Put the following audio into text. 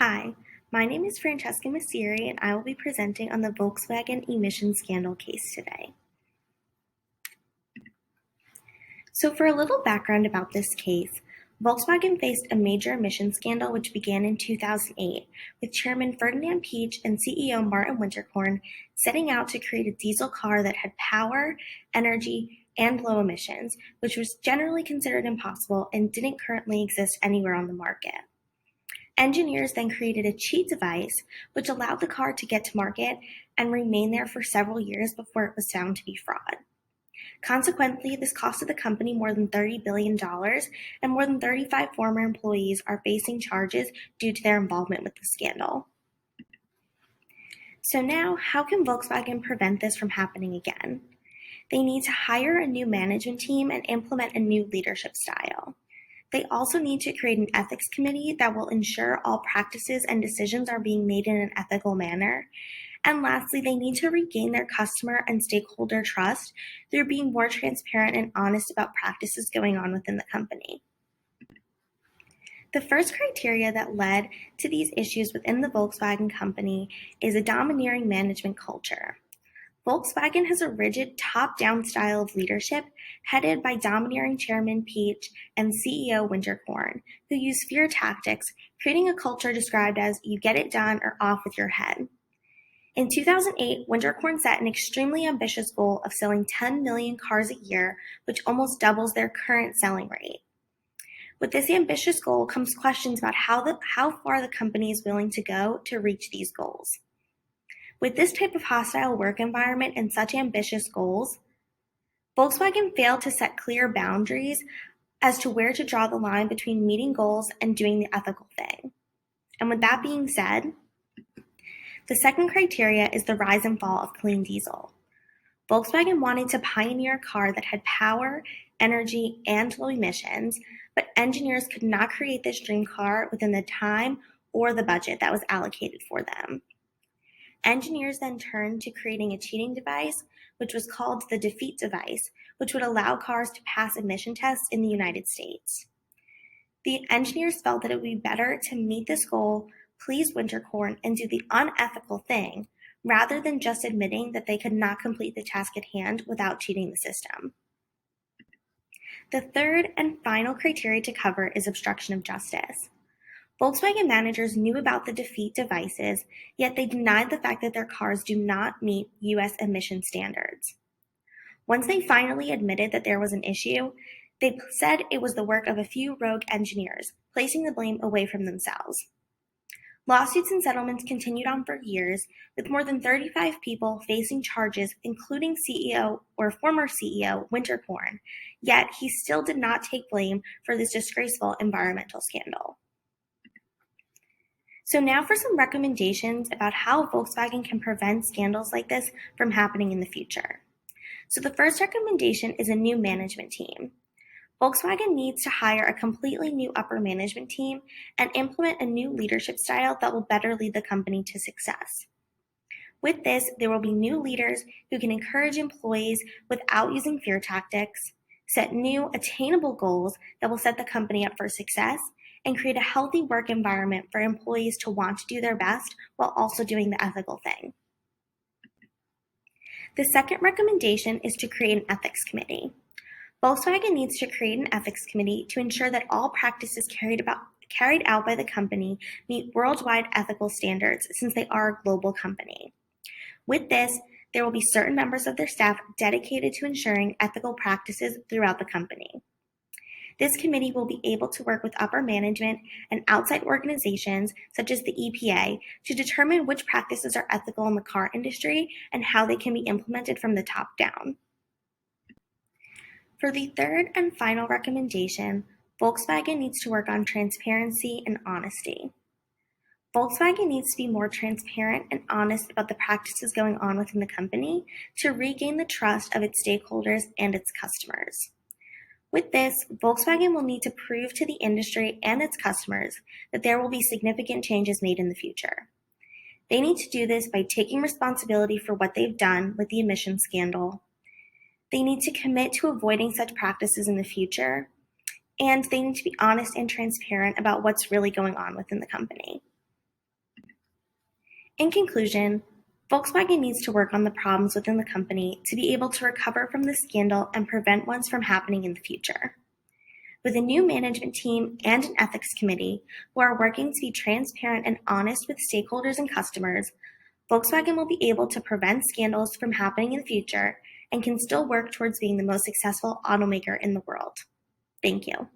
Hi, my name is Francesca Mauceri, and I will be presenting on the Volkswagen emission scandal case today. So for a little background about this case, Volkswagen faced a major emission scandal which began in 2008, with Chairman Ferdinand Piëch and CEO Martin Winterkorn setting out to create a diesel car that had power, energy, and low emissions, which was generally considered impossible and didn't currently exist anywhere on the market. Engineers then created a cheat device which allowed the car to get to market and remain there for several years before it was found to be fraud. Consequently, this costed the company more than $30 billion, and more than 35 former employees are facing charges due to their involvement with the scandal. So now, how can Volkswagen prevent this from happening again? They need to hire a new management team and implement a new leadership style. They also need to create an ethics committee that will ensure all practices and decisions are being made in an ethical manner. And lastly, they need to regain their customer and stakeholder trust through being more transparent and honest about practices going on within the company. The first criteria that led to these issues within the Volkswagen company is a domineering management culture. Volkswagen has a rigid top-down style of leadership headed by domineering Chairman Piëch and CEO Winterkorn, who use fear tactics, creating a culture described as "you get it done or off with your head." In 2008, Winterkorn set an extremely ambitious goal of selling 10 million cars a year, which almost doubles their current selling rate. With this ambitious goal comes questions about how far the company is willing to go to reach these goals. With this type of hostile work environment and such ambitious goals, Volkswagen failed to set clear boundaries as to where to draw the line between meeting goals and doing the ethical thing. And with that being said, the second criteria is the rise and fall of clean diesel. Volkswagen wanted to pioneer a car that had power, energy, and low emissions, but engineers could not create this dream car within the time or the budget that was allocated for them. Engineers then turned to creating a cheating device, which was called the defeat device, which would allow cars to pass emission tests in the United States. The engineers felt that it would be better to meet this goal, please Winterkorn, and do the unethical thing, rather than just admitting that they could not complete the task at hand without cheating the system. The third and final criteria to cover is obstruction of justice. Volkswagen managers knew about the defeat devices, yet they denied the fact that their cars do not meet U.S. emission standards. Once they finally admitted that there was an issue, they said it was the work of a few rogue engineers, placing the blame away from themselves. Lawsuits and settlements continued on for years, with more than 35 people facing charges, including CEO or former CEO Winterkorn, yet he still did not take blame for this disgraceful environmental scandal. So now for some recommendations about how Volkswagen can prevent scandals like this from happening in the future. So the first recommendation is a new management team. Volkswagen needs to hire a completely new upper management team and implement a new leadership style that will better lead the company to success. With this, there will be new leaders who can encourage employees without using fear tactics, set new attainable goals that will set the company up for success, and create a healthy work environment for employees to want to do their best while also doing the ethical thing. The second recommendation is to create an ethics committee. Volkswagen needs to create an ethics committee to ensure that all practices carried out by the company meet worldwide ethical standards, since they are a global company. With this, there will be certain members of their staff dedicated to ensuring ethical practices throughout the company. This committee will be able to work with upper management and outside organizations such as the EPA to determine which practices are ethical in the car industry and how they can be implemented from the top down. For the third and final recommendation, Volkswagen needs to work on transparency and honesty. Volkswagen needs to be more transparent and honest about the practices going on within the company to regain the trust of its stakeholders and its customers. With this, Volkswagen will need to prove to the industry and its customers that there will be significant changes made in the future. They need to do this by taking responsibility for what they've done with the emission scandal. They need to commit to avoiding such practices in the future, and they need to be honest and transparent about what's really going on within the company. In conclusion, Volkswagen needs to work on the problems within the company to be able to recover from the scandal and prevent ones from happening in the future. With a new management team and an ethics committee who are working to be transparent and honest with stakeholders and customers, Volkswagen will be able to prevent scandals from happening in the future and can still work towards being the most successful automaker in the world. Thank you.